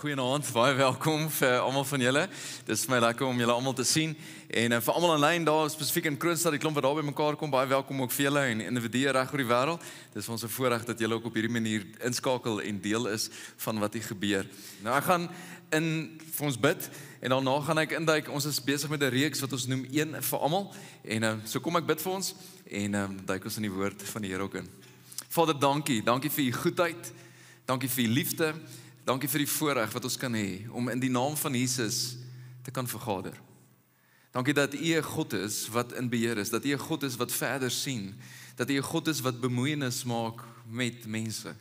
Goeienaand, baie welkom vir almal van julle. Dit is vir my lekker om julle almal te sien. En vir almal aanlyn daar, spesifiek in Kroonstad, die klomp wat daar by mekaar kom, baie welkom ook vir julle en individue reg oor die wêreld. Dit is vir ons 'n voorreg dat julle ook op hierdie manier inskakel en deel is van wat hier gebeur. Nou ek gaan vir ons bid en daarna gaan ek induik. Ons is besig met 'n reeks wat ons noem een vir almal. En so kom ek bid vir ons en duik ons in die woord van die Here ook in. Vader, dankie vir u goedheid. Dankie vir u liefde. Dankie vir die voorreg wat ons kan hê om in die naam van Jesus te kan vergader. Dankie dat u 'n God is wat in beheer is, dat u 'n God is wat verder sien, dat u 'n God is wat bemoeienis maak met mense.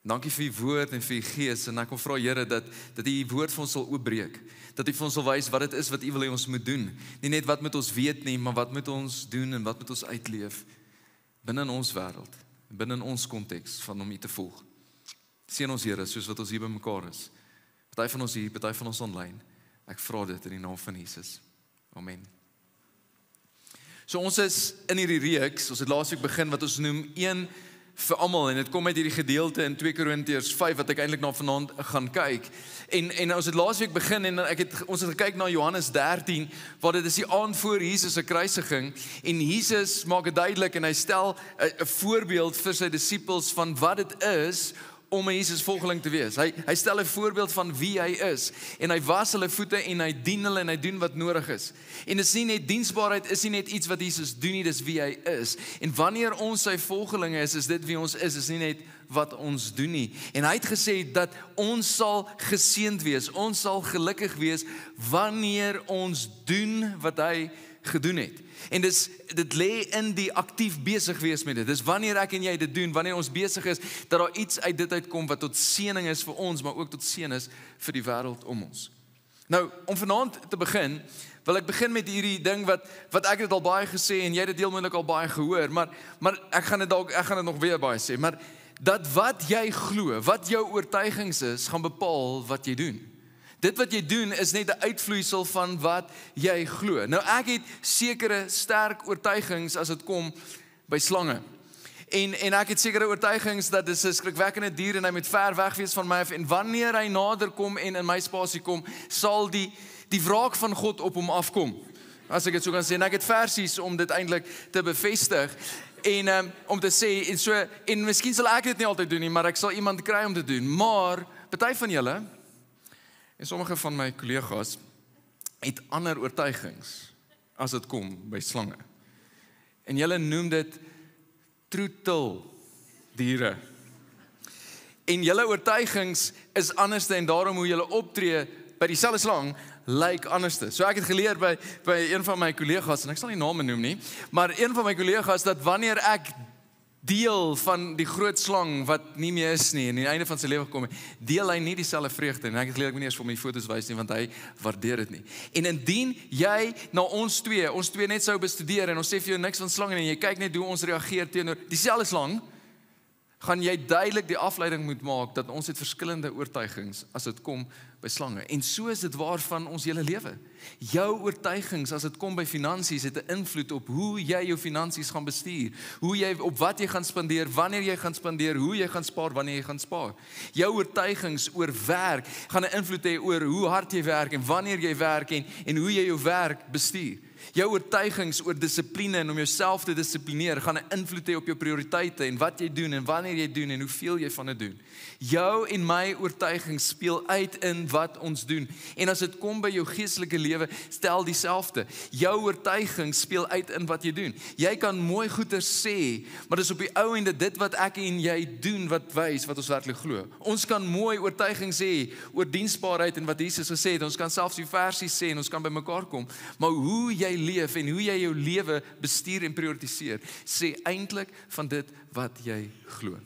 Dankie vir u woord en vir u gees en ek kom vra Here dat u woord vir ons sal oopbreek, dat u vir ons sal wys wat dit is wat u wil hê ons moet doen. Nie net wat moet ons weet nie, maar wat moet ons doen en wat moet ons uitleef binne in ons wêreld, binne in ons konteks van om u te volg. Seën ons Here, soos wat ons hier by mekaar is. Party van ons hier, party van ons online. Ek vra dit in die naam van Jesus. Amen. So ons is in hierdie reeks, ons het laasweek begin wat ons noem een vir almal en dit kom uit hierdie gedeelte in 2 Korintiërs 5 wat ek eintlik na vanaand gaan kyk. En ons het laasweek begin en ons het gekyk na Johannes 13 waar dit is die aand voor Jesus se kruisiging en Jesus maak dit duidelik en hy stel 'n voorbeeld vir sy disippels van wat dit is om 'n Jesus volgeling te wees. Hy stel 'n voorbeeld van wie hy is en hy was hulle voete en hy dien hulle en hy doen wat nodig is. En dit is nie net diensbaarheid, is nie net iets wat Jesus doen nie, dis wie hy is. En wanneer ons sy volgelinge is dit wie ons is nie net wat ons doen nie. En hy het gesê dat ons sal geseënd wees, ons sal gelukkig wees wanneer ons doen wat hy gedoen het. En dit lê in die aktief besig wees met dit. Dis wanneer ek en jy dit doen, wanneer ons besig is, dat daar iets uit dit uitkom wat tot seëning is vir ons, maar ook tot seën is vir die wêreld om ons. Nou, om vanaand te begin, wil ek begin met hierdie ding wat ek het al baie gesê en jy het dit deelmoontlik al baie gehoor, maar ek gaan dit nog weer baie sê, maar dat wat jy glo, wat jou oortuigings is, gaan bepaal wat jy doen. Dit wat jy doen is net 'n uitvloeisel van wat jy glo. Nou ek het sekere sterk oortuigings as dit kom by slange. En ek het sekere oortuigings dat dit 'n skrikwekkende dier en hy moet ver weg wees van my af en wanneer hy nader kom en in my spasie kom, sal die wraak van God op hom afkom. As ek dit so kan sê, en ek het versies om dit eintlik te bevestig. En om te sê en miskien sal ek dit nie altyd doen nie, maar ek sal iemand kry om te doen. Maar party van julle en sommige van my kollegas het ander oortuigings as dit kom by slange. En julle noem dit troeteldiere. En julle oortuigings is anderste en daarom hoe julle optree by dieselfde slang lyk anderste. So ek het geleer by een van my kollegas en ek sal nie name noem nie, maar een van my kollegas dat wanneer ek deel van die groot slang wat nie meer is nie en aan die einde van sy lewe gekom het, deel hy nie dieselfde vreugde en ek het geleer ek moet nie eers vir my foto's wys nie want hy waardeer dit nie. En indien jy na ons twee net sou bestudeer en ons sê vir jou niks van slange en jy kyk net hoe ons reageer teenoor dieselfde slang, gaan jy duidelik die afleiding moet maak dat ons het verskillende oortuigings as dit kom by slange. En so is dit waar van ons hele lewe. Jou oortuigings as dit kom by finansies het 'n invloed op hoe jy jou finansies gaan bestuur, op wat jy gaan spandeer, wanneer jy gaan spandeer, hoe jy gaan spaar, wanneer jy gaan spaar. Jou oortuigings oor werk gaan 'n invloed hê oor hoe hard jy werk en wanneer jy werk en hoe jy jou werk bestuur. Jou oortuigings oor dissipline en om jouself te dissiplineer gaan 'n invloed hê op jou prioriteite en wat jy doen en wanneer jy doen en hoeveel jy van dit doen. Jou en my oortuigings speel uit in wat ons doen. En as dit kom by jou geestelike lewe, stel dieselfde. Jou oortuigings speel uit in wat jy doen. Jy kan mooi goeie sê, maar dis op die ou ende dit wat ek en jy doen wat wys wat ons werklik glo. Ons kan mooi oortuigings sê oor diensbaarheid en wat Jesus gesê het. Ons kan selfs die versies sê en ons kan by mekaar kom, maar hoe jy leef en hoe jy jou lewe bestuur en prioritiseer, sê eintlik van dit wat jy glo.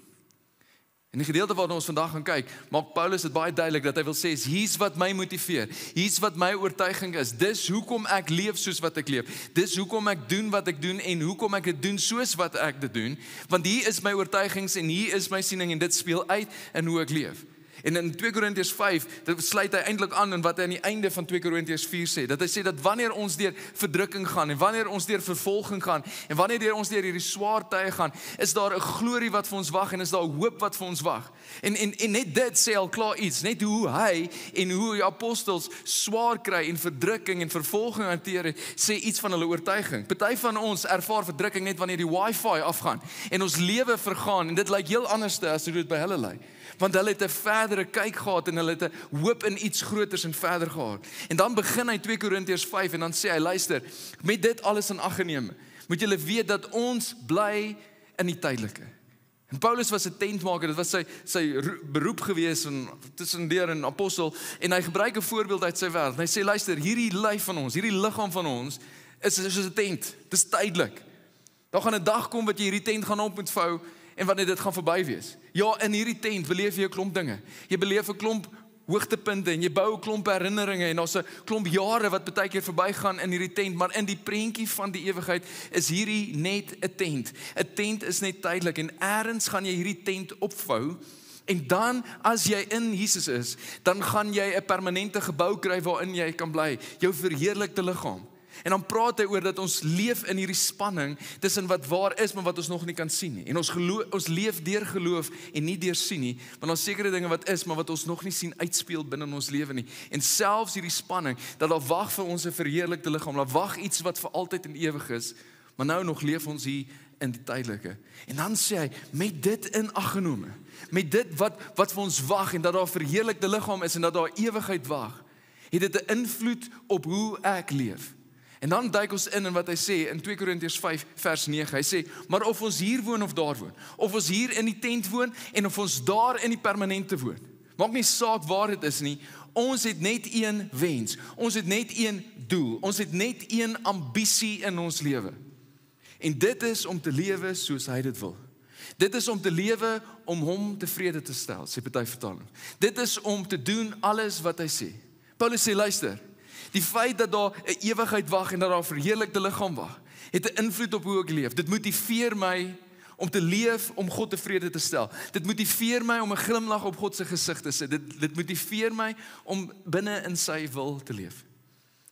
In die gedeelte waarna ons vandag gaan kyk, maak Paulus dit baie duidelik dat hy wil sê, hier's wat my motiveer, hier's wat my oortuiging is, dis hoekom ek leef soos wat ek leef, dis hoekom ek doen wat ek doen en hoekom ek dit doen soos wat ek dit doen, want hier is my oortuigings en hier is my siening en dit speel uit in hoe ek leef. En in 2 Korintiërs 5, dit sluit hy eintlik aan in wat hy aan die einde van 2 Korintiërs 4 sê, dat hy sê dat wanneer ons deur verdrukking gaan, en wanneer ons deur vervolging gaan, en wanneer ons deur hierdie swaar tye gaan, is daar 'n glorie wat vir ons wag, en is daar 'n hoop wat vir ons wag. En net dit sê al klaar iets, net hoe hy en hoe die apostels swaar kry en verdrukking en vervolging hanteer, sê iets van hulle oortuiging. Party van ons ervaar verdrukking net wanneer die wifi afgaan, en ons lewe vergaan, en dit lyk heel anders as hoe dit by hulle lyk. Want hulle het 'n verdere kyk gehad en hulle het 'n hoop in iets groters en verder gehad. En dan begin hy 2 Korintiërs 5 en dan sê hy, luister, met dit alles in ag geneem, moet julle weet dat ons bly in die tydelike. En Paulus was 'n tentmaker, dit was sy beroep gewees en tussendeur 'n apostel, en hy gebruik 'n voorbeeld uit sy wêreld. Hy sê, luister, hierdie lyf van ons, hierdie liggaam van ons is soos 'n tent. Dis tydelik. Daar gaan 'n dag kom wat jy hierdie tent gaan op moet vou en wanneer dit gaan verby wees. Ja, in hierdie tent beleef jy 'n klomp dinge. Jy beleef 'n klomp hoogtepunte en jy bou 'n klomp herinneringe en daar's 'n klomp jare wat baie keer verbygaan in hierdie tent, maar in die prentjie van die ewigheid is hierdie net 'n tent. 'n Tent is net tydelik en eers gaan jy hierdie tent opvou. En dan, as jy in Jesus is, dan gaan jy 'n permanente gebou kry waarin jy kan bly, jou verheerlikte liggaam. En dan praat hy oor dat ons leef in hierdie spanning tussen wat waar is, maar wat ons nog nie kan sien nie. En ons leef deur geloof en nie deur sien nie, want daar's sekere dinge wat is, maar wat ons nog nie sien uitspeel binne in ons lewe nie. En selfs hierdie spanning, dat daar wag vir ons 'n verheerlikte liggaam, daar wag iets wat vir altyd en ewig is, maar nou nog leef ons hier in die tydelike. En dan sê hy, met dit in ag genome, met dit wat vir ons wag en dat daar 'n verheerlikte liggaam is en dat daar ewigheid wag, het dit 'n invloed op hoe ek leef. En dan duik ons in wat hy sê in 2 Korintiërs 5 vers 9. Hy sê, maar of ons hier woon of daar woon, of ons hier in die tent woon en of ons daar in die permanente woon, maak nie saak waar dit is nie, ons het net een wens, ons het net een doel, ons het net een ambisie in ons lewe. En dit is om te lewe soos hy dit wil. Dit is om te lewe om hom tevrede te stel, sê party vertaling. Dit is om te doen alles wat hy sê. Paulus sê, luister, die feit dat daar 'n ewigheid wag en dat daar 'n verheerlikte liggaam wag, het 'n invloed op hoe ek leef. Dit motiveer my om te leef om God tevrede te stel. Dit motiveer my om 'n glimlag op God se gesig te sit. Dit motiveer my om binne in sy wil te leef.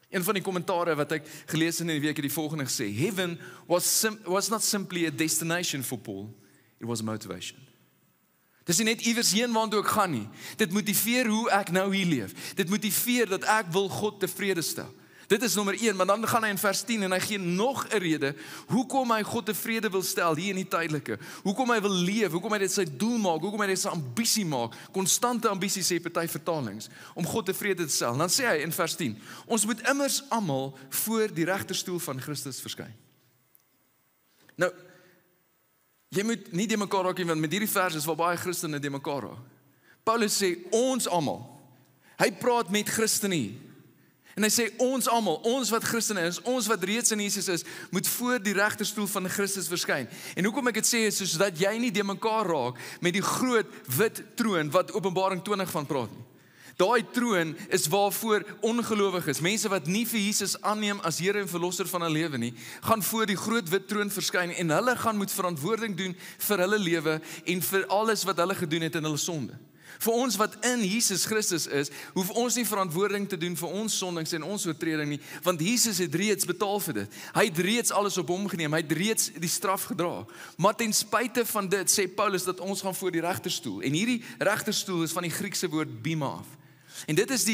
Een van die kommentare wat ek gelees het in die week het die volgende gesê: Heaven was not simply a destination for Paul, it was a motivation. Dis nie net iewers heen waartoe ek gaan nie. Dit motiveer hoe ek nou hier leef. Dit motiveer dat ek wil God tevrede stel. Dit is nommer 1, maar dan gaan hy in vers 10 en hy gee nog 'n rede hoekom hy God tevrede wil stel hier in die tydelike. Hoekom hy wil leef, hoekom hy dit sy doel maak, hoekom hy dit sy ambisie maak. Konstante ambisie sê party vertalings om God tevrede te stel. En dan sê hy in vers 10: ons moet immers almal voor die regterstoel van Christus verskyn. Nou, jy moet nie de mekaar raak nie, want met hierdie vers is waar baie Christene de mekaar raak. Paulus sê ons almal. Hy praat met Christene. En hy sê ons almal, ons wat Christene is, ons wat reeds in Jesus is, moet voor die regterstoel van Christus verskyn. En hoekom ek dit sê is sodat jy nie de mekaar raak met die groot wit troon wat Openbaring 20 van praat nie. Daai troon is waarvoor ongelowiges, mense wat nie vir Jesus aanneem as Here en Verlosser van hulle lewe nie, gaan voor die groot wit troon verskyn en hulle gaan moet verantwoording doen vir hulle lewe en vir alles wat hulle gedoen het in hulle sonde. Vir ons wat in Jesus Christus is, hoef ons nie verantwoording te doen vir ons sondings en ons oortreding nie, want Jesus het reeds betaal vir dit. Hy het reeds alles op hom geneem, hy het reeds die straf gedra. Maar ten spyte van dit sê Paulus dat ons gaan voor die regterstoel. En hierdie regterstoel is van die Griekse woord bima af. En dit is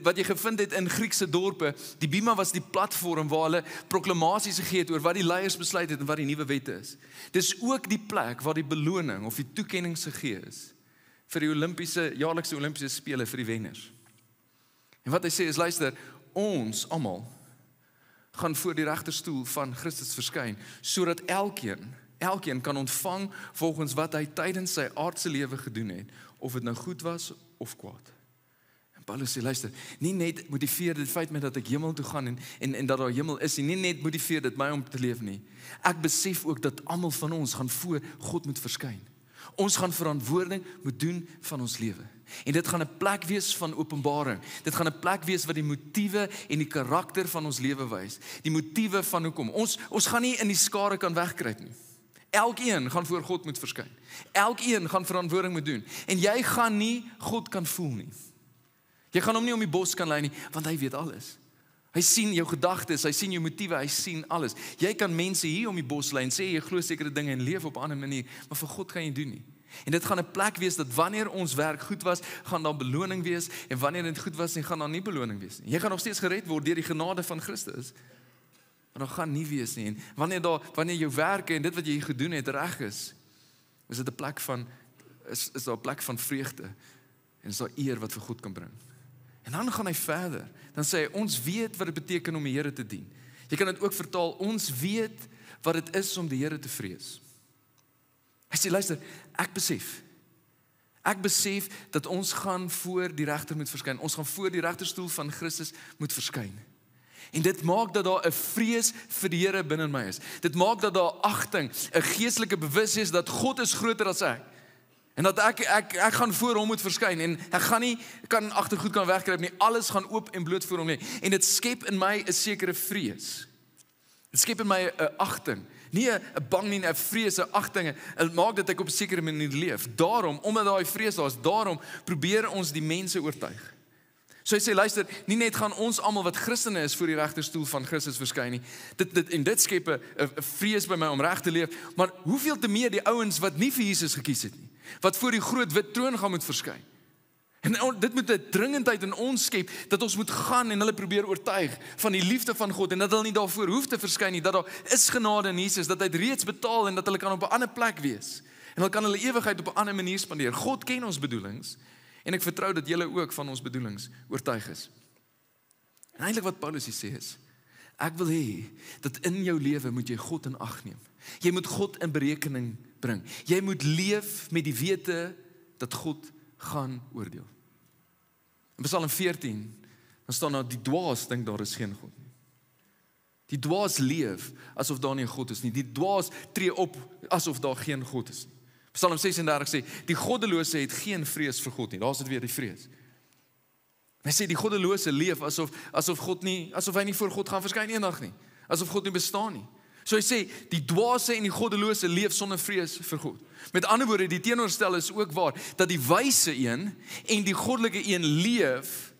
wat jy gevind het in Griekse dorpe. Die bima was die platform waar hulle proklamasies gegee het oor wat die leiers besluit het en wat die nuwe wette is. Dis ook die plek waar die beloning of die toekenning gegee is vir die jaarlikse Olimpiese spele vir die wenners. En wat hy sê is, luister, ons almal gaan voor die regterstoel van Christus verskyn, sodat elkeen kan ontvang volgens wat hy tydens sy aardse lewe gedoen het, of dit nou goed was of kwaad. En Paulus sê, luister, nie net motiveer dit feit met dat ek hemel toe gaan en dat daar hemel is, nie net motiveer dit my om te leef nie. Ek besef ook dat almal van ons gaan voor God moet verskyn. Ons gaan verantwoording moet doen van ons lewe. En dit gaan 'n plek wees van openbaring. Dit gaan 'n plek wees wat die motiewe en die karakter van ons lewe wys. Die motiewe van hoekom. Ons gaan nie in die skare kan wegkruip nie. Elkeen gaan voor God moet verskyn. Elkeen gaan verantwoording moet doen. En jy gaan nie God kan voel nie. Jy gaan hom nie om die bos kan lei nie, want hy weet alles. Hy sien jou gedagtes, hy sien jou motiewe, hy sien alles. Jy kan mense hier om die bos lei en sê jy glo sekere dinge en leef op 'n ander manier, maar vir God kan jy doen nie. En dit gaan 'n plek wees dat wanneer ons werk goed was, gaan daar beloning wees, en wanneer dit goed was, dan gaan daar nie beloning wees nie. Jy gaan nog steeds gered word deur die genade van Christus, maar daar gaan nie wees nie. En wanneer jou werke en dit wat jy gedoen het reg is dit 'n plek van is daar 'n plek van vreugde en is daar eer wat vir God kan bring. En dan gaan hy verder. Dan sê hy, ons weet wat dit beteken om die Here te dien. Jy kan dit ook vertaal, ons weet wat dit is om die Here te vrees. Hy sê, luister, ek besef dat ons gaan voor die regter moet verskyn. Ons gaan voor die regterstoel van Christus moet verskyn. En dit maak dat daar 'n vrees vir die Here binne in my is. Dit maak dat daar agting, 'n geestelike bewustheid is dat God is groter as ek. En dat ek gaan voor hom moet verskyn en ek gaan nie kan agtergoed kan wegkruip nie. Alles gaan oop en bloot voor hom lê. En dit skep in my 'n sekere vrees. Dit skep in my 'n agting. Nie 'n bang nie, 'n vrees, 'n agting. Dit maak dat ek op 'n sekere manier leef. Daarom, omdat daai vrees daar is, daarom probeer ons die mense oortuig. So hy sê, luister, nie net gaan ons almal wat Christene is voor die regterstoel van Christus verskyn nie. Dit skep 'n vrees by my om reg te leef, maar hoeveel te meer die ouens wat nie vir Jesus gekies het nie, wat voor die groot wit troon gaan moet verskyn. En dit moet 'n dringendheid in ons skep, dat ons moet gaan en hulle probeer oortuig van die liefde van God, en dat hulle nie daarvoor hoef te verskyn nie, dat daar is genade in Jesus, dat hy het reeds betaal, en dat hulle kan op 'n ander plek wees, en hulle kan hulle ewigheid op 'n ander manier spandeer. God ken ons bedoelings, en ek vertrou dat julle ook van ons bedoelings oortuig is. En eintlik wat Paulus hier sê is, ek wil hê, dat in jou lewe moet jy God in ag neem. Jy moet God in berekening bring. Jy moet leef met die wete, dat God gaan oordeel. In Psalm 14, dan staan daar, die dwaas dink daar is geen God nie. Die dwaas leef, asof daar nie 'n God is nie. Die dwaas tree op, asof daar geen God is nie. Psalm 36 sê, die goddelose het geen vrees vir God nie. Daar is dit weer, die vrees. Hy sê, die goddelose leef asof hy nie voor God gaan verskyn eendag nie. Asof God nie bestaan nie. So hy sê, die dwaase en die goddelose leef sonder vrees vir God. Met ander woorde, die teenoorgestel is ook waar, dat die wyse een en die goddelike een leef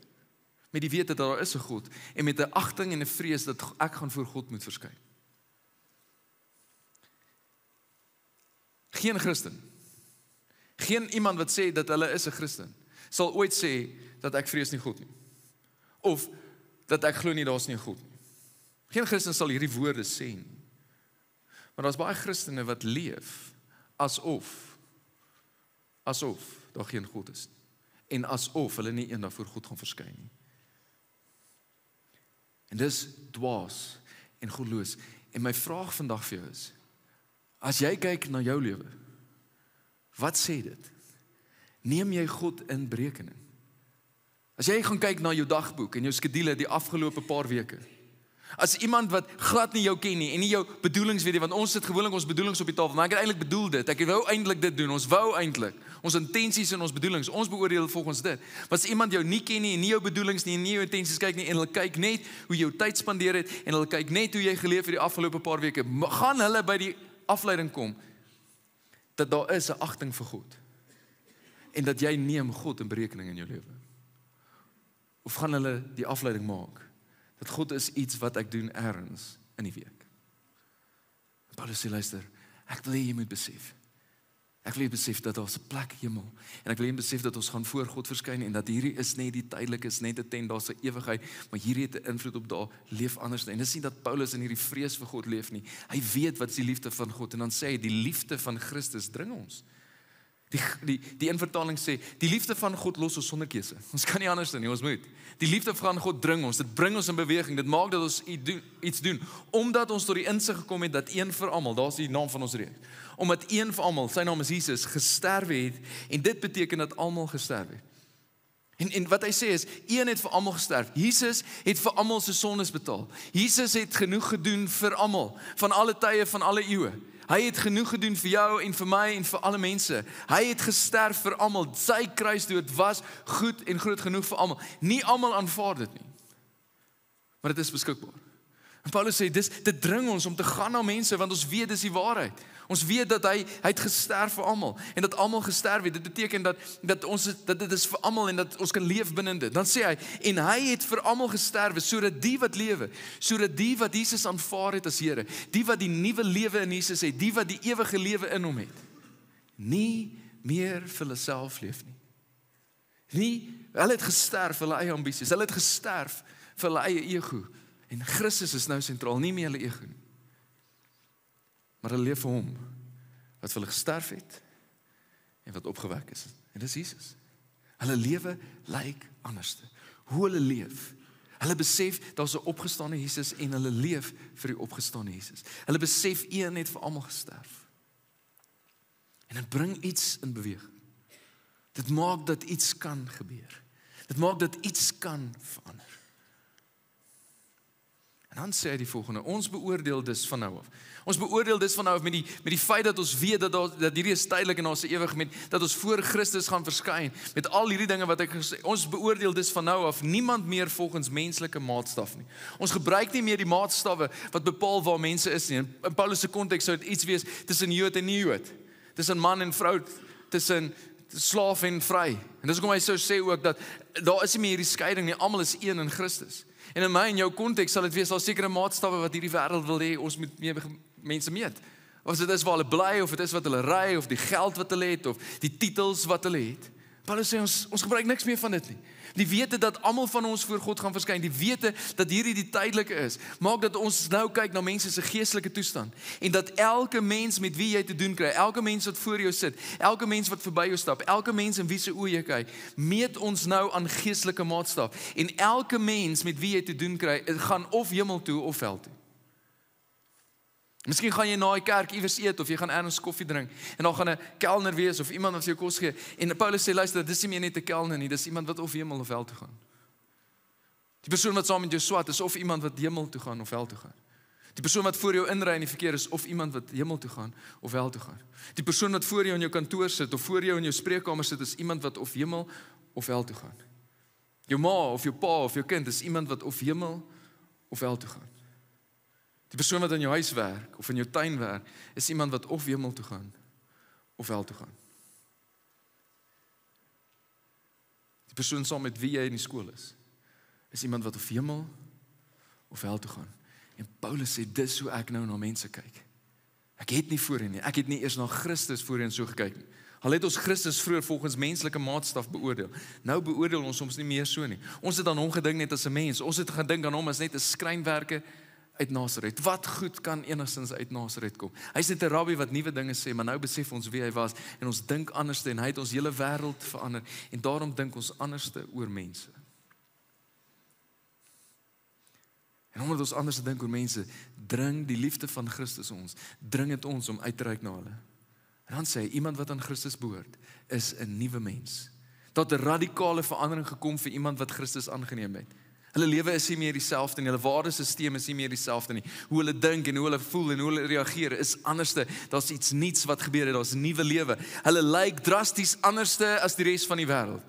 met die wete dat daar is 'n God, en met 'n agting en 'n vrees dat ek gaan voor God moet verskyn. Geen Christen, geen iemand wat sê dat hulle is 'n Christen, sal ooit sê dat ek vrees nie God nie, of dat ek glo nie daar's nie 'n God nie. Geen Christen sal hierdie woorde sê nie. Maar daar's baie Christene wat leef asof daar geen God is, en asof hulle nie eendag voor God gaan verskyn nie. En dis dwaas en godloos. En my vraag vandag vir jou is, as jy kyk na jou lewe, wat sê dit? Neem jy God in berekening? As jy gaan kyk na jou dagboek en jou skedule die afgelope paar weke, as iemand wat glad nie jou ken nie en nie jou bedoelings weet nie, want ons sit gewoonlik ons bedoelings op die tafel, maar ek het eintlik bedoel dit, ek wou eintlik dit doen, ons wou eintlik, ons intensies en ons bedoelings, ons beoordeel volgens dit. Maar as iemand jou nie ken nie en nie jou bedoelings nie en nie jou intensies kyk nie, en hulle kyk net hoe jy jou tyd spandeer het, en hulle kyk net hoe jy geleef het die afgelope paar weke, gaan hulle by die afleiding kom, dat daar is 'n agting vir God, en dat jy neem God in berekening in jou lewe? Of gaan hulle die afleiding maak, dat God is iets wat ek doen ergens in die week? Paulus sê, luister, ek wil hê jy moet besef. Ek wil jy besef dat daar 'n plek hemel, en ek wil jy besef dat ons gaan voor God verskyn, en dat hierdie is net die tydelike, is net 'n tent, daar's 'n ewigheid, maar hierdie het 'n invloed op daar, leef anders. En dis nie dat Paulus in hierdie vrees vir God leef nie. Hy weet wat is die liefde van God, en dan sê hy, die liefde van Christus dring ons. Die invertaling sê, die liefde van God los ons sonder keuse. Ons kan nie anders doen nie, ons moet. Die liefde van God dring ons, dit bring ons in beweging, dit maak dat ons iets doen, omdat ons tot die insig gekom het, dat een vir almal, daar is die naam van ons reeks, omdat een vir almal, sy naam is Jesus, gesterwe het, en dit beteken dat almal gesterwe het. En wat hy sê is, een het vir almal gesterf. Jesus het vir almal se sondes betaal. Jesus het genoeg gedoen vir almal, van alle tye, van alle eeue. Hy het genoeg gedoen vir jou en vir my en vir alle mense. Hy het gesterf vir almal. Sy kruisdood was goed en groot genoeg vir almal. Nie almal aanvaar dit nie, maar dit is beskikbaar. En Paulus sê, dit dring ons om te gaan na mense, want ons weet dis die waarheid. Ons weet dat hy het gesterf vir almal, en dat almal gesterf het. Dit beteken dat dit is vir almal, en dat ons kan leef binne dit. Dan sê hy, en hy het vir almal gesterwe, sodat die wat lewe, sodat die wat Jesus aanvaar het as Here, die wat die nuwe lewe in Jesus het, die wat die ewige lewe in hom het, nie meer vir hulle self leef nie. Hulle het gesterf vir hulle eie ambisies, hulle het gesterf vir hulle eie ego, en Christus is nou sentraal, nie meer hulle ego nie. Maar hulle leef vir hom, wat vir hulle gesterf het, en wat opgewek is. En dis Jesus. Hulle lewe lyk anderste. Hoe hulle leef. Hulle besef, daar's 'n opgestane Jesus, en hulle leef vir die opgestane Jesus. Hulle besef, een het vir almal gesterf. En dit bring iets in beweging. Dit maak dat iets kan gebeur. Dit maak dat iets kan verander. En dan sê hy die volgende, ons beoordeel dis van nou af. Ons beoordeel dis van nou af met die feit dat ons weet dat hierdie is tydelik en ons is ewig, met dat ons voor Christus gaan verskyn, met al hierdie dinge wat ek gesê, ons beoordeel dis van nou af niemand meer volgens menslike maatstaf nie. Ons gebruik nie meer die maatstawwe wat bepaal waar mense is nie. In Paulus se konteks sou dit iets wees tussen Jood en nie-Jood, tussen man en vrou, tussen slaaf en vry. En dis hoekom hy sou sê ook dat daar is nie meer hierdie skeiding nie, almal is een in Christus. En in my en jou konteks sal dit wees, daar sekere maatstawwe wat hierdie wêreld wil hê ons moet mee mense meet. Of dit is waar hulle bly, of dit is wat hulle ry, of die geld wat hulle het, of die titels wat hulle het. Paulus sê ons gebruik niks meer van dit nie. Die wete dat almal van ons voor God gaan verskyn, die wete dat hierdie die tydelike is, maak dat ons nou kyk na mense se geestelike toestand, en dat elke mens met wie jy te doen kry, elke mens wat voor jou sit, elke mens wat verby jou stap, elke mens in wie se oë jy kyk, meet ons nou aan geestelike maatstaf, en elke mens met wie jy te doen kry, gaan of hemel toe of hel toe. Miskien gaan jy na die kerk iewers eet, of jy gaan ergens koffie drink, en dan gaan 'n kelner wees, of iemand wat vir jou kos gee, en Paulus sê, luister, dis nie meer net 'n kelner nie, dis iemand wat of hemel of hel toe gaan. Die persoon wat saam met jou swat, is of iemand wat hemel toe gaan of hel toe gaan. Die persoon wat voor jou inry in die verkeer is, of iemand wat hemel toe gaan of hel toe gaan. Die persoon wat voor jou in jou kantoor sit, of voor jou in jou spreekkamer sit, is iemand wat of hemel of hel toe gaan. Jou ma, of jou pa, of jou kind, is iemand wat of hemel of hel toe gaan. Die persoon wat in jou huis werk, of in jou tuin werk, is iemand wat of hemel toe gaan, of hel toe gaan. Die persoon saam met wie jy in die skool is iemand wat of hemel, of hel toe gaan. En Paulus sê, dis hoe ek nou na mense kyk. Ek het nie voorheen nie, ek het nie eers na Christus voorheen so gekyk nie. Al het ons Christus vroeër volgens menslike maatstaf beoordeel. Nou beoordeel ons soms nie meer so nie. Ons het aan hom gedink net as 'n mens, ons het gedink aan hom as net 'n skrynwerker, uit Nasaret. Wat goed kan enigstens uit Nasaret kom? Hy's net 'n rabbi wat nuwe dinge sê, maar nou besef ons wie hy was, en ons dink anderste, en hy het ons hele wêreld verander, en daarom dink ons anderste oor mense. En omdat ons anderste dink oor mense, dring die liefde van Christus ons, dring dit ons om uit te reik na hulle. En dan sê hy, iemand wat aan Christus behoort, is 'n nuwe mens. Daar het 'n radikale verandering gekom vir iemand wat Christus aangeneem het. Hulle lewe is nie meer dieselfde nie, hulle waardesisteem is nie meer dieselfde nie. Hoe hulle dink en hoe hulle voel en hoe hulle reageer is anderste. Daar's iets nuuts wat gebeur het, daar's 'n nuwe lewe. Hulle lyk drasties anderste as die res van die wêreld.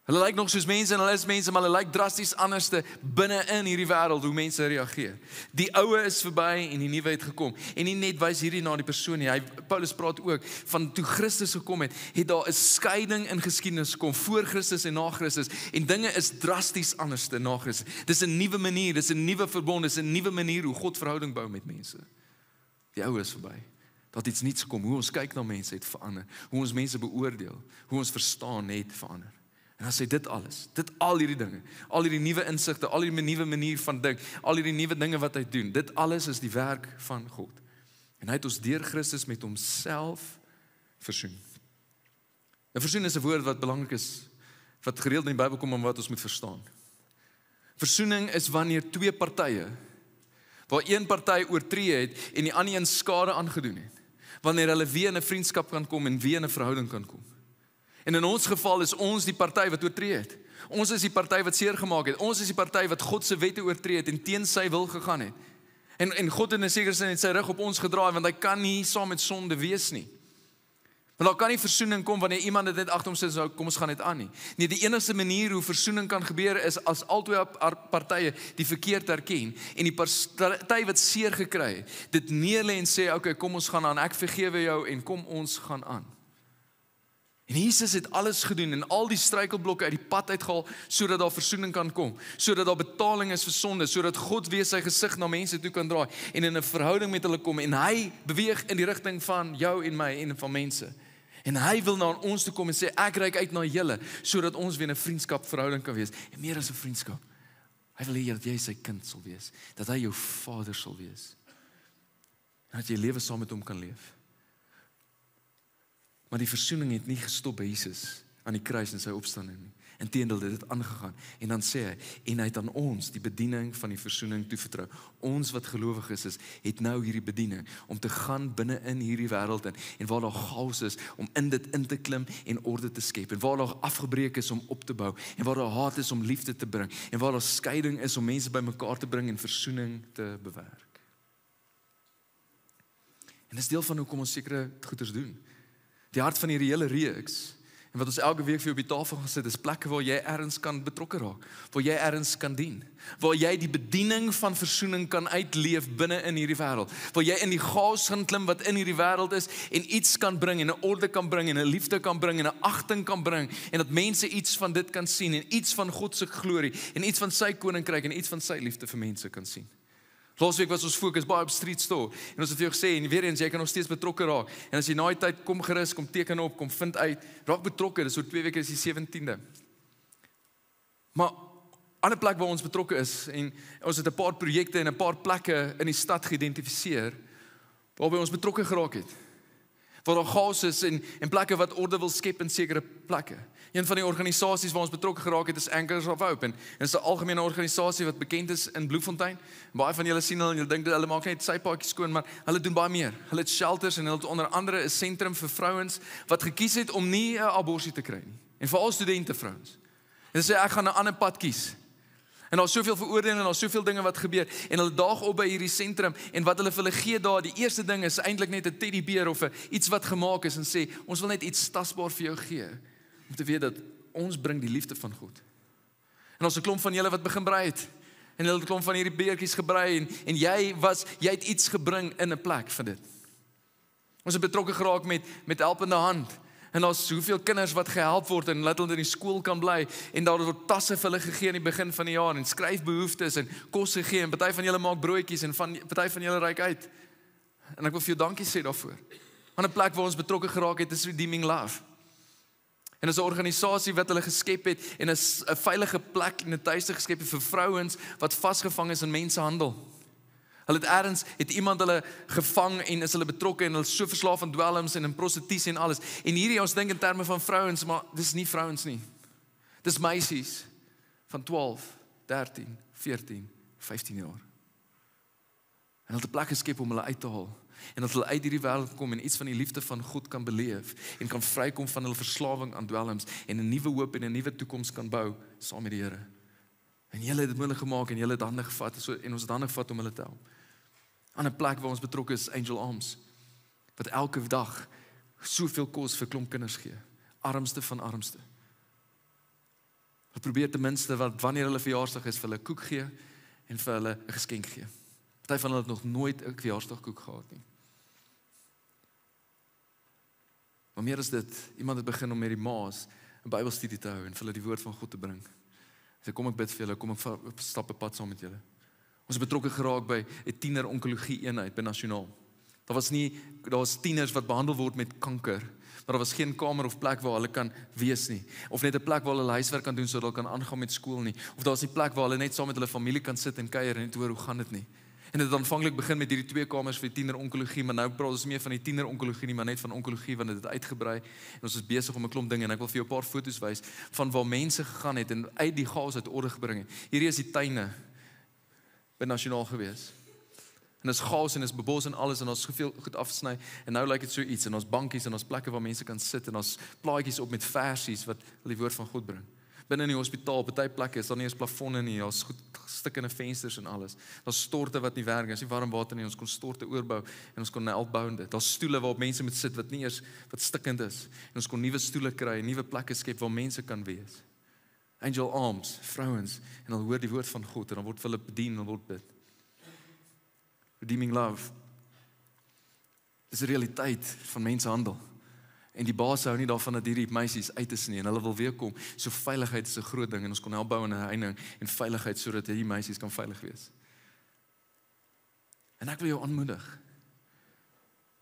Hulle lyk nog soos mense en hulle is mense, maar hulle lyk drasties anderste binne in hierdie wêreld hoe mense reageer. Die oue is verby en die nuwe het gekom. En nie net wys hierdie na die persoon nie. Paulus praat ook van toe Christus gekom het, het daar 'n skeiding in geskiedenis gekom voor Christus en na Christus. En dinge is drasties anderste na Christus. Dis 'n nuwe manier, dis 'n nuwe verbond, dis 'n nuwe manier hoe God verhouding bou met mense. Die oue is verby. Dat iets nuuts kom, hoe ons kyk na mense het verander. Hoe ons mense beoordeel, hoe ons verstaan het verander. En dan sê dit alles, al hierdie dinge, al hierdie nuwe insigte, al hierdie nuwe manier van dink, al hierdie nuwe dinge wat hy doen, dit alles is die werk van God. En hy het ons deur Christus met homself versoen. En versoen is 'n woord wat belangrik is, wat gereeld in die Bybel kom en wat ons moet verstaan. Versoening is wanneer twee partye, waar een party oortree het en die ander een skade aangedoen het, wanneer hulle weer in 'n vriendskap kan kom en weer in 'n verhouding kan kom. En in ons geval is ons die party wat oortree het. Ons is die party wat seer gemaak het. Ons is die party wat God se wette oortree het en teen sy wil gegaan het. En God in 'n sekere sin het sy rug op ons gedraai, want hy kan nie saam met sonde wees nie. Want daar kan nie versoening kom wanneer iemand dit net agter hom sit, so kom ons gaan net aan nie. Nee, die enigste manier hoe versoening kan gebeur is as albei partye die verkeerd erken en die party wat seer gekry het, dit neerlê en sê, okay, kom ons gaan aan, ek vergewe jou en kom ons gaan aan. En Jesus het alles gedoen en al die struikelblokke uit die pad uitgehaal sodat daar versoening kan kom, sodat daar betaling is vir sonde, sodat God weer sy gesig na mense toe kan draai en in 'n verhouding met hulle kom en hy beweeg in die rigting van jou en my en van mense. En hy wil na ons toe kom en sê ek reik uit na julle sodat ons weer 'n vriendskap verhouding kan wees en meer as 'n vriendskap. Hy wil hê dat jy sy kind sal wees, dat hy jou vader sal wees. En dat jy lewe saam met hom kan leef. Maar die versoening het nie gestop by Jesus aan die kruis en sy opstanding nie. Inteendeel, dit het aangegaan. En dan sê hy, en hy het aan ons die bediening van die versoening toevertrou. Ons wat gelowig is, het nou hierdie bediening om te gaan binne in hierdie wêreld in. En waar daar chaos is, om in dit in te klim en orde te skep. En waar daar afgebreek is om op te bou. En waar daar haat is om liefde te bring. En waar daar skeiding is om mense bymekaar te bring en versoening te bewerk. En dis deel van hoekom ons sekere goeders doen. Die hart van hierdie hele reeks, en wat ons elke week vir jou op die tafel gaan sit, is plekke waar jy ergens kan betrokke raak, waar jy ergens kan dien, waar jy die bediening van versoening kan uitleef binne in hierdie wêreld, waar jy in die chaos gaan klim wat in hierdie wêreld is, en iets kan bring, en 'n orde kan bring, en 'n liefde kan bring, en 'n agting kan bring, en dat mense iets van dit kan sien, en iets van God se glorie, en iets van sy koninkryk, en iets van sy liefde vir mense kan sien. Laasweek was ons fokus baie op street store en ons het vir jou gesê en weer eens jy kan nog steeds betrokke raak en as jy na die tyd kom gerus, kom teken op, kom vind uit, raak betrokke, dis oor 2 weke is die 17de. Maar ander plek waar ons betrokke is en ons het 'n paar projekte en 'n paar plekke in die stad geïdentifiseer waarby ons betrokke geraak het. Waar daar chaos is en plekke wat orde wil skep in sekere plekke. Een van die organisasies waar ons betrokke geraak het is Anchors of Hope en dit is 'n algemene organisasie wat bekend is in Bloemfontein. Baie van julle sien hulle en julle dink hulle maak net sypaadjies skoon, maar hulle doen baie meer. Hulle het shelters en hulle het onder andere 'n sentrum vir vrouens wat gekies het om nie 'n abortus te kry nie. En veral studente vrouens. En sê ek gaan 'n ander pad kies. En daar's soveel veroordeling en daar's soveel dinge wat gebeur en hulle daag op by hierdie sentrum en wat hulle vir hulle gee daar, die eerste ding is eintlik net 'n teddybeer of iets wat gemaak is en sê ons wil net iets tasbaar vir jou gee om te weet dat ons bring die liefde van God. En ons 'n klomp van julle wat begin brei het en hulle het 'n klomp van hierdie beertjies gebrei en jy het iets gebring in 'n plek vir dit. Ons het betrokke geraak met helpende hand. En daar's soveel kinders wat gehelp word en laat hulle in die skool kan bly en daar word tasse vir hulle gegee in die begin van die jaar en skryfbehoeftes en kos gegee en party van julle maak broodjies en party van julle reik uit. En ek wil vir jou dankie sê daarvoor. 'n plek waar ons betrokke geraak het is Redeeming Love. En dis 'n organisasie wat hulle geskep het en is 'n veilige plek en 'n tuiste geskep het vir vrouens wat vasgevang is in mensenhandel. Hulle het iemand hulle gevang en is hulle betrokke en hulle is so verslaaf aan dwelms en in prostitusie en alles. En hierdie ons dink in terme van vrouens, maar dis nie vrouens nie. Dis meisies van 12, 13, 14, 15 jaar. En hulle het 'n plek geskep om hulle uit te haal. En dat hulle uit hierdie wêreld kom en iets van die liefde van God kan beleef en kan vrykom van hulle verslawing aan dwelms en 'n nuwe hoop en 'n nuwe toekoms kan bou saam met die Here. En julle het dit moontlik gemaak en julle het hande gevat en ons het hande gevat om hulle te help. Aan 'n plek waar ons betrokke is Angel Arms, wat elke dag soveel kos vir klomp kinders gee, armste van armste. Hulle probeer ten minste wat wanneer hulle verjaarsdag is vir hulle koek gee en vir hulle 'n geskenk gee. Party van hulle het nog nooit 'n verjaarsdagkoek gehad nie. Maar meer as dit, iemand het begin om met die ma's 'n Bybelstudie te hou en vir hulle die woord van God te bring. Sê kom ek bid vir julle, kom ek stap 'n pad saam met julle. Ons het betrokke geraak by 'n tiener onkologie eenheid by Nasionaal. Daar was tieners wat behandel word met kanker, maar daar was geen kamer of plek waar hulle kan wees nie, of net 'n plek waar hulle huiswerk kan doen sodat hulle kan aangaan met skool nie, of daar's 'n plek waar hulle net saam met hulle familie kan sit en kuier en net hoor hoe gaan dit nie. En dit het aanvanklik begin met hierdie 2 kamers vir tiener onkologie, maar nou praat ons meer van die tiener onkologie nie, maar net van onkologie want dit het uitgebrei en ons is besig om 'n klomp dinge en ek wil vir jou 'n paar foto's wys van waar mense gegaan het en uit die chaos uit orde gebring het. Hierdie is die tuine by Nasionaal gewees. En is chaos en is bebos en alles en ons soveel goed afsny en nou lyk dit so iets en ons bankies en ons plekke waar mense kan sit en ons plaatjies op met versies wat die woord van God bring. Binne in die hospitaal, party plekke is daar nie eens plafonne nie, daar's goed stikkende vensters en alles. Daar's storte wat nie werk nie, is nie warm water nie, ons kon storte oorbou en ons kon uitbou dit. Daar's stoele waarop mense moet sit wat nie eers wat stikkend is. En ons kon nuwe stoele kry, nuwe plekke skep waar mense kan wees. Angel Arms, vrouens, en dan hoor die woord van God en dan word hulle bedien en word bid. Redeeming Love is 'n realiteit van mensenhandel. En die baas hou nie daarvan dat hierdie meisies uit is nie en hulle wil weer kom. So veiligheid is 'n groot ding en ons kon help bou aan 'n heining en veiligheid sodat hierdie meisies kan veilig wees. En ek wil jou aanmoedig.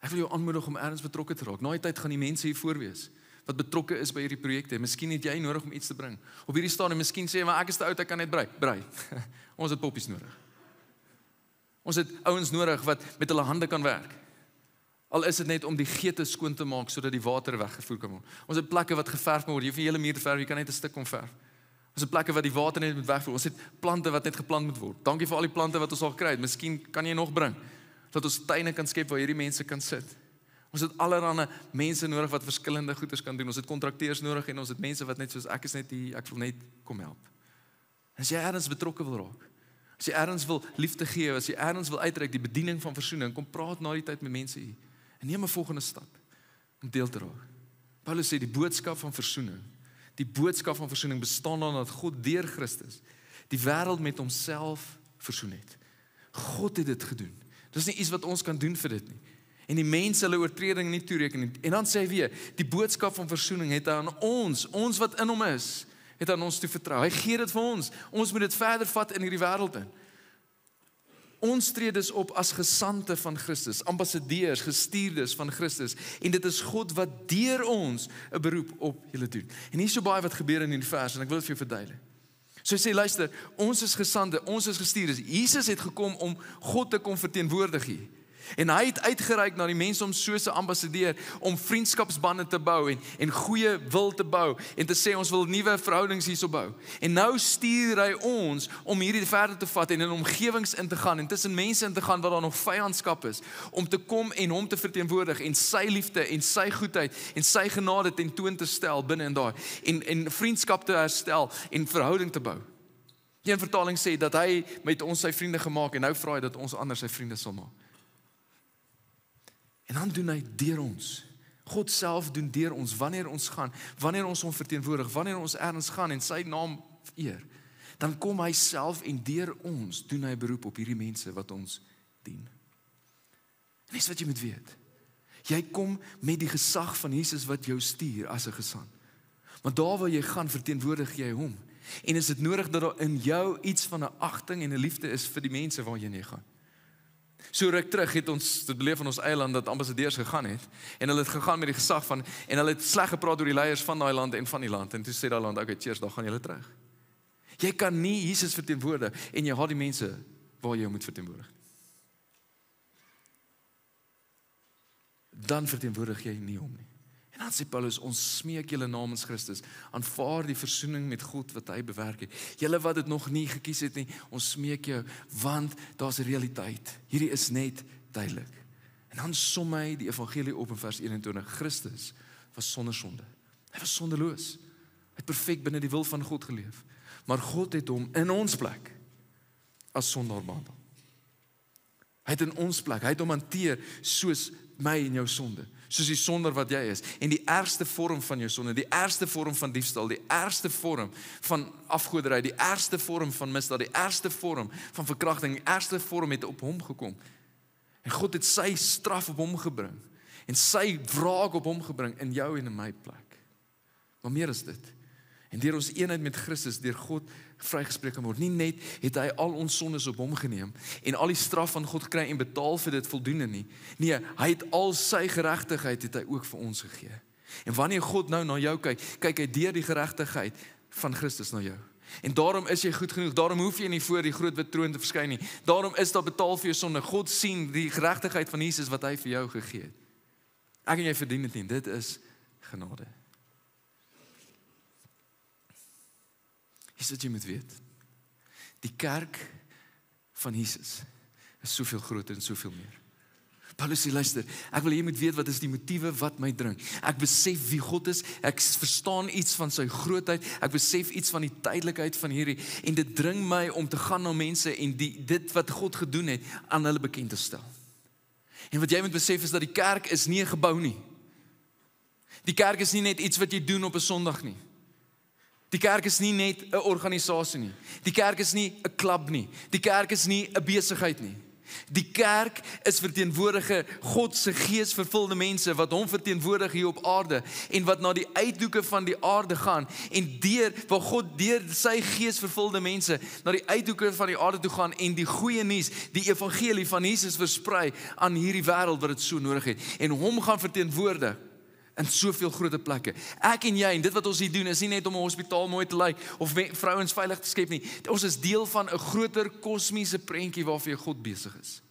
Ek wil jou aanmoedig om ergens betrokke te raak. Na die tyd gaan die mense hier voor wees wat betrokke is by hierdie projekte. Miskien het jy nodig om iets te bring. Op hierdie stadium miskien sê jy maar ek is te oud, ek kan net brei. Ons het poppies nodig. Ons het ouens nodig wat met hulle hande kan werk. Al is dit net om die geete skoon te maak sodat die water weggevoer kan word. Ons het plekke wat geverf moet word. Jy hoef nie hele muur te verf, jy kan net 'n stuk omverf. Ons het plekke wat die water net moet wegvoer. Ons het plante wat net geplant moet word. Dankie vir al die plante wat ons al gekry het. Miskien kan jy nog bring dat ons tuine kan skep waar hierdie mense kan sit. Ons het allerlei mense nodig wat verskillende goeders kan doen. Ons het kontrakteurs nodig en ons het mense wat net soos ek is net hier, ek wil net kom help. En as jy ergens betrokke wil raak, as jy ergens wil liefde gee, as jy ergens wil uitreik die bediening van versoening, kom praat na die tyd met mense hier. En neem 'n volgende stap om deel te raak. Paulus sê die boodskap van versoening. Die boodskap van versoening bestaan daarin dat God deur Christus die wêreld met homself versoen het. God het dit gedoen. Dis nie iets wat ons kan doen vir dit nie. En die mense hulle oortreding nie toereken nie. En dan sê hy weer, die boodskap van versoening het aan ons wat in hom is, het aan ons toe vertrou. Hy gee dit vir ons. Ons moet dit verder vat in hierdie wêreld in. Ons tree dus op as gesande van Christus, ambassadeurs, gestuurdes van Christus, en dit is God wat deur ons 'n beroep op julle doen. En hier is so baie wat gebeur in hierdie vers, en ek wil dit vir jou verduidelik. So hy sê, luister, ons is gesande, ons is gestuurdes. Jesus het gekom om God te kom verteenwoordig hier. En hy het uitgereik na die mense om soos 'n ambassadeur om vriendskapsbande te bou en goeie wil te bou en te sê ons wil nuwe verhoudings hierso bou. En nou stuur hy ons om hierdie verder te vat en in omgewings in te gaan en tussen mense in te gaan waar daar nog vyandskap is, om te kom en hom te verteenwoordig en sy liefde en sy goedheid en sy genade tentoon te stel binne in daai en vriendskap te herstel en verhouding te bou. Een vertaling sê dat hy met ons sy vriende gemaak en nou vra hy dat ons ander sy vriende sal maak. En dan doen hy deur ons. God self doen deur ons wanneer ons gaan, wanneer ons hom verteenwoordig, wanneer ons ergens gaan en sy naam eer. Dan kom hy self en deur ons doen hy beroep op hierdie mense wat ons dien. En dis wat jy moet weet. Jy kom met die gesag van Jesus wat jou stuur as 'n gesant. Want daar waar jy gaan, verteenwoordig jy hom. En is dit nodig dat daar in jou iets van 'n agting en 'n liefde is vir die mense waarheen jy gaan. So ruk terug het ons dit beleef van ons eiland dat ambassadeurs gegaan het en hulle het gegaan met die gesag van en hulle het sleg gepraat oor die leiers van daai land en van die land en toe sê daai land okay cheers, dan gaan julle terug. Jy kan nie Jesus verteenwoordig en jy haat die mense waar jy moet verteenwoordig. Dan verteenwoordig jy nie hom nie. En dan sê Paulus, ons smeek julle namens Christus, aanvaar die versoening met God wat hy bewerk het. Julle wat dit nog nie gekies het nie, ons smeek jou, want daar's 'n realiteit. Hierdie is net tydelik. En dan som hy die evangelie op in vers 21. Christus was sonder sonde. Hy was sondeloos. Hy het perfek binne die wil van God geleef. Maar God het hom in ons plek as sondaar behandel. Hy het in ons plek, hy het hom hanteer soos my en jou sonde. Soos die sonder wat jy is. En die ergste vorm van jou sonde, die ergste vorm van diefstal, die ergste vorm van afgoderry, die ergste vorm van misdaad, die ergste vorm van verkrachting, die ergste vorm het op hom gekom. En God het sy straf op hom gebring. En sy wraak op hom gebring in jou en in my plek. Maar meer is dit. En deur ons eenheid met Christus, deur God vrygespreek kan word. Nie net het hy al ons sondes op hom geneem en al die straf van God gekry en betaal vir dit voldoende nie. Nee, hy het al sy geregtigheid het hy ook vir ons gegee. En wanneer God nou na jou kyk, kyk hy deur die geregtigheid van Christus na jou. En daarom is jy goed genoeg, daarom hoef jy nie voor die groot wit troon te verskyn nie. Daarom is daar betaal vir jou sonde. God sien die geregtigheid van Jesus wat hy vir jou gegee het. Ek en jy verdien dit nie, dit is genade. Is wat jy moet weet. Die kerk van Jesus is soveel groter en soveel meer. Paulus sê, luister, ek wil jy moet weet wat is die motiewe wat my dring. Ek besef wie God is, ek verstaan iets van sy grootheid, ek besef iets van die tydelikheid van hierdie, en dit dring my om te gaan na mense en dit wat God gedoen het, aan hulle bekend te stel. En wat jy moet besef is dat die kerk is nie 'n gebou nie. Die kerk is nie net iets wat jy doen op 'n Sondag nie. Die kerk is nie net 'n organisasie nie. Die kerk is nie 'n klub nie. Die kerk is nie 'n besigheid nie. Die kerk is verteenwoordige God se gees vervulde mense wat hom verteenwoordig hier op aarde en wat na die uithoeke van die aarde gaan en waar God deur sy gees vervulde mense na die uithoeke van die aarde toe gaan en die goeie nuus, die evangelie van Jesus versprei aan hierdie wêreld wat dit so nodig het en hom gaan verteenwoordig in soveel groter plekke. Ek en jy, en dit wat ons hier doen, is nie net om 'n hospitaal mooi te lyk of vrouens veilig te skep nie. Ons is deel van 'n groter kosmiese prentjie waarvoor God besig is.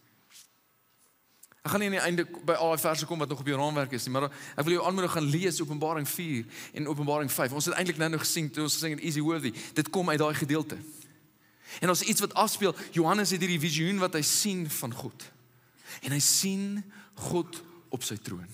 Ek gaan nie aan die einde by al die verse kom wat nog op jou raamwerk is nie, maar ek wil jou aanmoedig gaan lees Openbaring 4 en Openbaring 5. Ons het eintlik nou gesien, toe ons gesing het Easy Worthy. Dit kom uit daai gedeelte. En as iets wat afspeel, Johannes het hierdie visioen wat hy sien van God. En hy sien God op sy troon.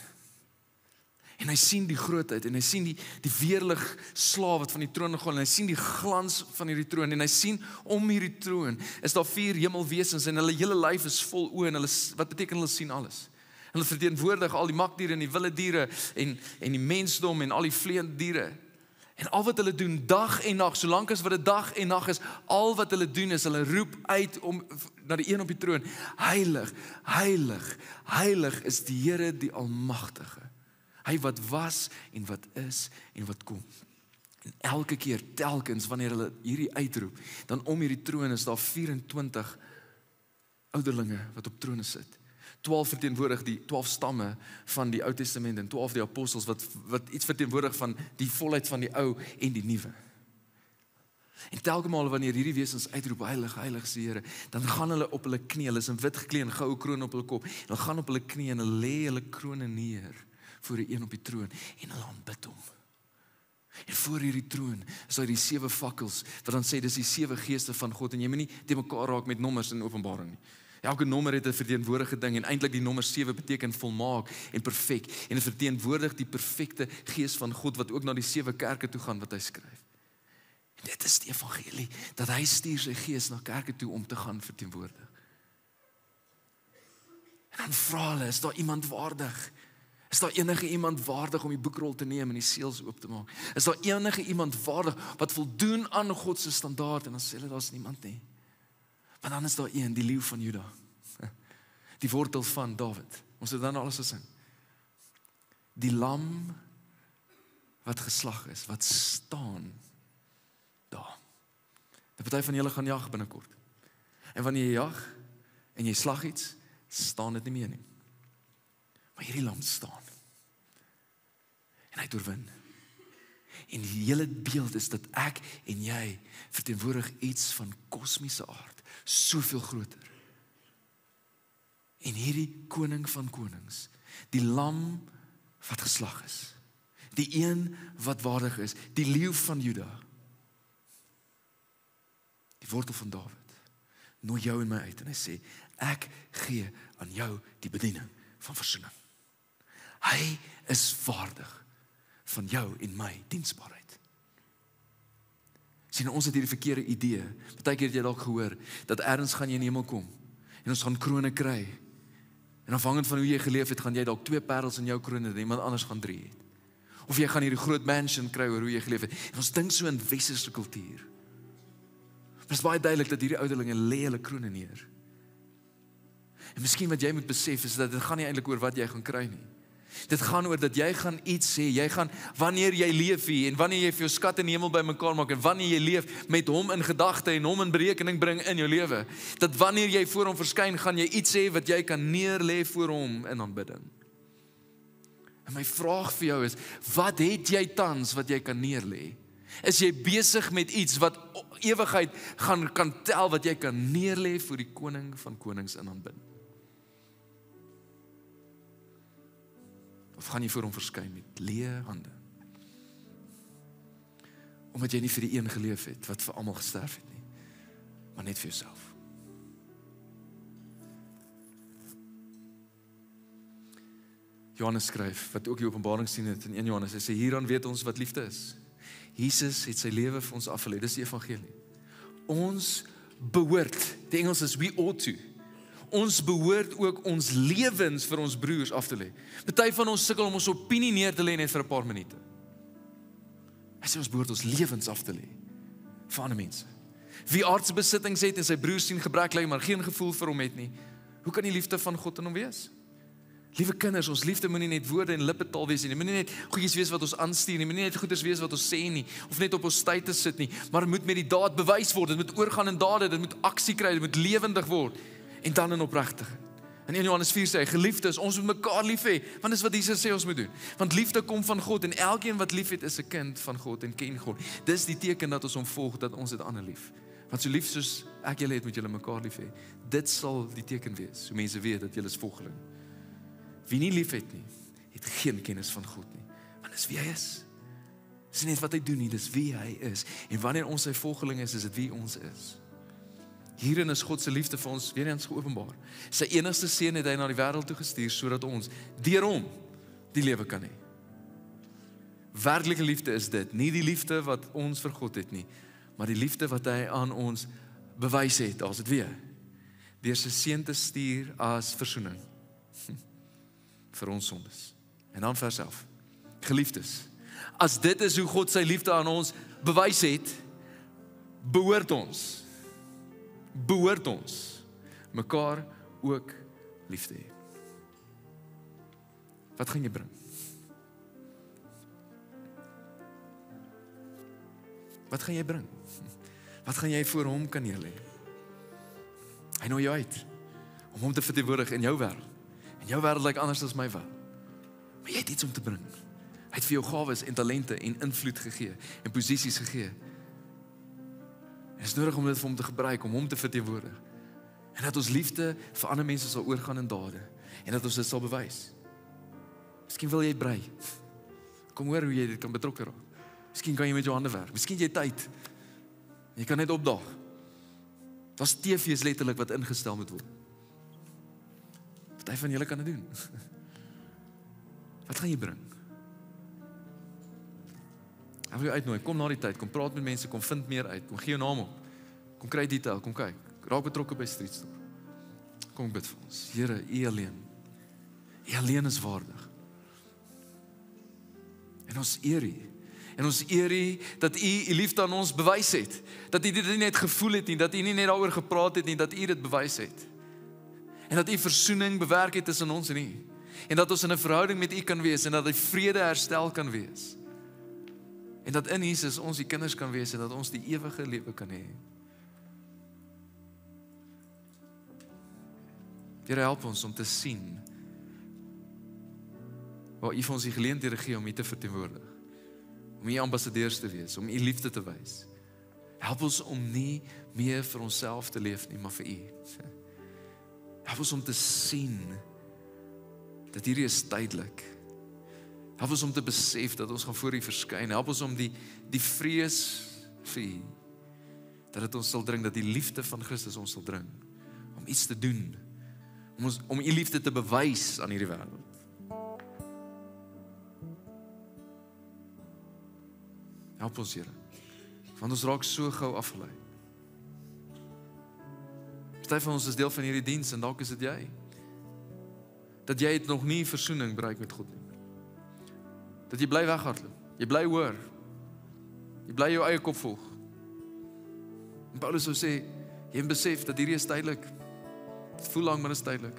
En hy sien die grootheid en hy sien die weerlig slaaf wat van die troon gaan en hy sien die glans van hierdie troon en hy sien om hierdie troon is daar 4 hemelwesens en hulle hele lyf is vol oë en hulle wat beteken hulle sien alles. Hulle verteenwoordig al die makdiere en die wilde diere en die mensdom en al die vleende diere. En al wat hulle doen dag en nag, solank as wat dit dag en nag is, al wat hulle doen is hulle roep uit om na die een op die troon. Heilig, heilig, heilig is die Here die Almagtige. Hy wat was en wat is en wat kom. En elke keer, telkens, wanneer hulle hierdie uitroep, dan om hierdie troon is daar 24 ouderlinge wat op trone sit. 12 verteenwoordig die 12 stamme van die Ou Testament en 12 die apostels wat iets verteenwoordig van die volheid van die ou en die nuwe. En telke maal wanneer hierdie wesens uitroep, heilig, heilig is die Here, dan gaan hulle op hulle knie, hulle is in wit geklee en goue kroon op hulle kop, en hulle gaan op hulle knie en hulle lê hulle krone neer voor die een op die troon en hulle aanbid hom. En voor hierdie troon is daar die 7 fakkels wat dan sê dis die 7 geeste van God en jy moet nie te mekaar raak met nommers in Openbaring nie. Elke nommer het 'n verteenwoordige ding en eintlik die nommer 7 beteken volmaak en perfek en dit verteenwoordig die perfekte gees van God wat ook na die 7 kerke toe gaan wat hy skryf. En dit is die evangelie dat hy stuur sy gees na kerke toe om te gaan verteenwoordig. En dan vra hulle, is daar iemand waardig? Is daar enige iemand waardig om die boekrol te neem en die seels oop te maak? Is daar enige iemand waardig wat voldoen aan God se standaard? En dan sê hulle, daar's niemand nie. Maar dan is daar een, die leeu van Juda. Die wortel van Dawid. Ons het dan alles gesing. Die lam wat geslag is, wat staan daar. Die party van julle gaan jag binnekort. En wanneer jy jag en jy slag iets, staan dit nie meer nie. Maar hierdie lam staan. En hy het oorwin. En die hele beeld is dat ek en jy verteenwoordig iets van kosmiese aard, soveel groter. En hierdie koning van konings, die lam wat geslag is, die een wat waardig is, die leeu van Juda, die wortel van Dawid, nooi jou en my uit en hy sê, ek gee aan jou die bediening van versoening. Hy is waardig van jou en my diensbaarheid. Sien, ons het hierdie verkeerde idee. Partykeer het jy dalk gehoor dat ergens gaan jy in die hemel kom en ons gaan krone kry. En afhangend van hoe jy geleef het, gaan jy dalk 2 parels in jou krone hê, iemand anders gaan 3 hê. Of jy gaan hierdie groot mansion kry oor hoe jy geleef het. En ons dink so in westerse kultuur. Maar dit is baie duidelik dat hierdie ouderlinge lê hulle krone neer. En miskien wat jy moet besef is dat dit gaan nie eintlik oor wat jy gaan kry nie. Dit gaan oor dat jy gaan iets sê, jy gaan, wanneer jy leef hier, en wanneer jy vir jou skat in die hemel bymekaar maak, en wanneer jy leef met hom in gedagte, en hom in berekening bring in jou lewe, dat wanneer jy voor hom verskyn, gaan jy iets sê wat jy kan neerlê voor hom in aanbidding. En my vraag vir jou is, wat het jy tans wat jy kan neerlê? Is jy besig met iets wat ewigheid kan tel, wat jy kan neerlê voor die koning van konings in aanbidding? Of gaan jy voor hom verskyn met leë hande? Omdat jy nie vir die een geleef het, wat vir almal gesterf het nie, maar net vir jouself. Johannes skryf, wat ook die Openbaring sien het in 1 Johannes, hy sê, hieraan weet ons wat liefde is. Jesus het sy lewe vir ons afgelê, dis die evangelie. Ons behoort, die Engels is we ought to, ons behoort ook ons lewens vir ons broers af te lê. Party van ons sukkel om ons opinie neer te lê net vir 'n paar minute. Hy sê ons behoort ons lewens af te lê vir ander mense. Wie aardse besittings het en sy broers sien gebrek ly, maar geen gevoel vir hom het nie, hoe kan die liefde van God in hom wees? Liewe kinders, ons liefde moenie net woorde en lippetaal wees nie, moenie net goedjies wees wat ons aanstuur nie, moenie net goeders wees wat ons sê nie, of net op ons tyd te sit nie, maar dit moet met die daad bewys word, dit moet oorgaan in dade, dit moet aksie kry, dit moet lewendig word, en dan in opregtigheid. In 1 Johannes 4 sê hy, geliefdes, ons moet mekaar lief hê, want dis wat Jesus sê ons moet doen. Want liefde kom van God, en elkeen wat lief het is 'n kind van God en ken God. Dis die teken dat ons hom volg, dat ons het ander lief. Want so lief soos ek julle het, moet julle mekaar lief hê. Dit sal die teken wees, so mense weet dat julle is volgeling. Wie nie lief het nie, het geen kennis van God nie, want dis wie hy is. Dis nie net wat hy doen nie, dis wie hy is. En wanneer ons sy volgeling is dit wie ons is. Hierin is God se liefde vir ons weer eens geopenbaar. Sy enigste seun het hy na die wêreld toe gestuur, sodat ons deur hom die lewe kan hê. Werklike liefde is dit, nie die liefde wat ons vir God het nie, maar die liefde wat hy aan ons bewys het, as dit weer, deur sy seun te stuur as versoening vir ons sondes. En dan vers 11, geliefdes, as dit is hoe God sy liefde aan ons bewys het, behoort ons mekaar ook lief te hê. Wat gaan jy bring? Wat gaan jy bring? Wat gaan jy voor hom kan neerlê? Hy nooi jou uit om hom te verteenwoordig in jou wêreld. En jou wêreld lyk anders as my wêreld. Maar jy het iets om te bring. Hy het vir jou gawes en talente en invloed gegee en posisies gegee. En het is nodig om dit vir hom te gebruik, om hom te verteenwoordig. En dat ons liefde vir ander mense sal oorgaan in dade. En dat ons dit sal bewys. Miskien wil jy brei. Kom hoor hoe jy dit kan betrokke raak. Miskien kan jy met jou hande werk. Miskien jy tyd. Jy kan net opdaag. Daar's TV's letterlik wat ingestel moet word. Party van julle kan dit doen. Wat gaan jy bring? Ek wil jou uitnooi, kom na die tyd, kom praat met mense, kom vind meer uit, kom gee jou naam op, kom kry detail, kom kyk, raak betrokke by Street Store. Kom bid vir ons. Here, U alleen is waardig. En ons eer U. En ons eer U dat U liefde aan ons bewys het. Dat U dit nie net gevoel het nie, dat U nie net daaroor gepraat het nie, dat U dit bewys het. En dat U versoening bewerk het tussen ons en U. En dat ons in 'n verhouding met U kan wees en dat die vrede herstel kan wees. En dat in Jesus ons die kinders kan wees en dat ons die ewige lewe kan hê. Here, help ons om te sien waar U vir ons die geleenthede gee om U te verteenwoordig. Om U ambassadeurs te wees, om U liefde te wys. Help ons om nie meer vir onsself te leef nie, maar vir U. Help ons om te sien dat hierdie is tydelik. Help ons om te besef dat ons gaan voor U verskyn. Help ons om die vrees vir U, dat dit ons sal dring, dat die liefde van Christus ons sal dring, om iets te doen, om U liefde te bewys aan hierdie wêreld. Help ons, Here, want ons raak so gou afgelei. Party van ons is deel van hierdie diens en dalk is dit jy. Dat jy het nog nie versoening bereik met God nie. Dat jy bly weghardloop, jy bly hoor, jy bly jou eie kop volg. En Paulus sou sê, jy moet besef dat hierdie is tydelik. Het voel lang, maar dit is tydelik.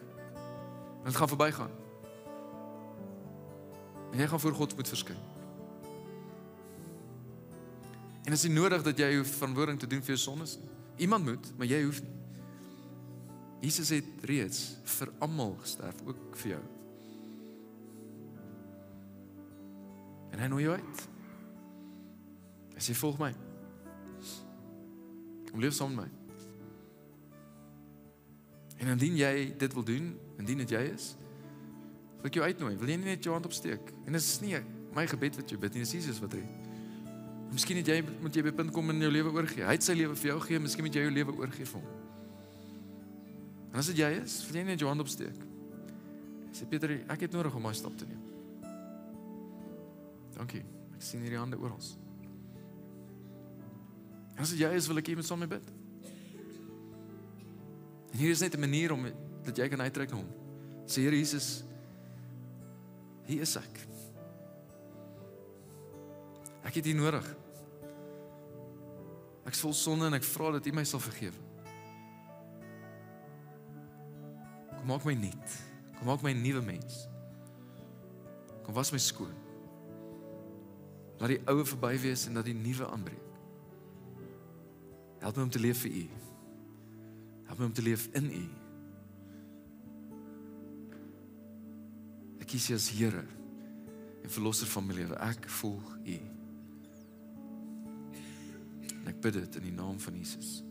En het gaan verbygaan. En jy gaan voor God moet verskyn. En is nie nodig dat jy jou verantwoording te doen vir jou sondes nie. Iemand moet, maar jy hoef nie. Jesus het reeds vir almal gesterf, ook vir jou. En hy nooi jou uit. Hy sê, volg my. Kom leef saam met my. En indien jy dit wil doen, indien dit jy is, wil ek jou uitnooi, wil jy nie net jou hand opsteek? En dit is nie my gebed wat jy bid, nie, dit is Jesus wat red. Miskien moet jy by 'n punt kom in jou lewe oorgee. Hy het sy lewe vir jou gegee, miskien moet jy jou lewe oorgee vir hom. En as dit jy is, wil jy net jou hand opsteek. Sê Peter, ek het nodig om my stap te neem. Dankie, ek sien hierdie hande oral. En as dit jy is, wil ek jy met saam mee bid. En hier is net 'n manier om dat jy kan uitreik na hom. Sê Here Jesus, hier is ek. Ek het U nodig. Ek is vol sonde en ek vra dat U my sal vergewe. Kom maak my nuut. Kom maak my 'n nuwe mens. Kom was my skoon. Laat die ou verby wees en dat die nuwe aanbreek. Help my om te leef vir U. Help my om te leef in U. Ek kies U as Here en verlosser van my lewe. Ek volg U. En ek bid dit in die naam van Jesus.